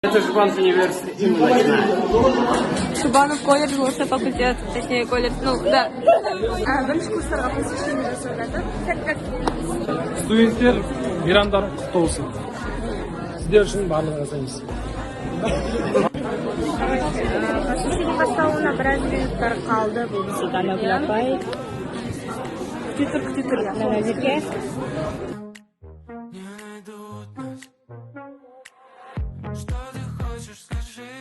Это Жбанов университет именно начинает. Шубанов колледж, Волшебный факультет, точнее колледж, ну да. Бірінші курстарға посещение жасап жатыр. Студенттер, мейрамдар құтты болсын. Сіздер үшін барлығын жасаймыз. Посещение басталуына біраз минуттар қалды. Бұл Сиганова апай. Күтір Назерке. Что ты хочешь, скажи,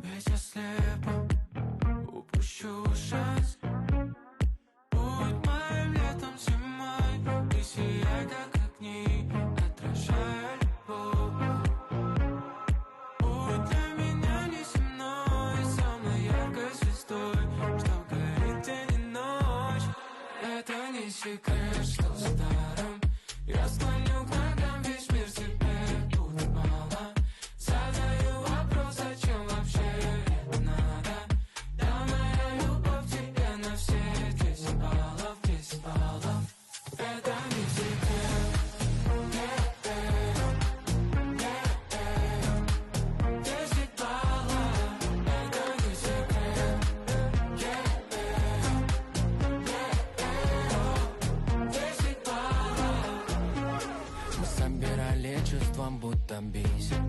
ведь я слепо упущу шанс. Будь моим летом, зимой, ты сияй, как огни, отражая любовь. Будь для меня неземной, самой яркой звездой, что горит день и ночь. Это не секрет, что старым я склоню к ногам весь мир тебе. Задаю вопрос, зачем вообще это надо? Да моя любовь тебе на все 10 баллов, 10 баллов. Это не секрет. 10 баллов, это не секрет. 10 баллов. Мы собирали чувством, будто бисер,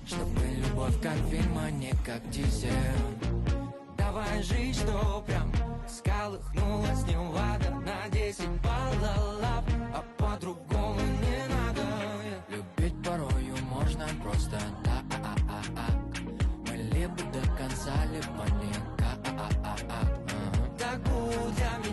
чтобы любовь как фильм, а не как тизер. Давай жить, что прям сколыхнулась не вода на 10 баллов, а по-другому не надо. Любить порою можно просто так. Мы либо до конца, либо никак. Так будь для меня.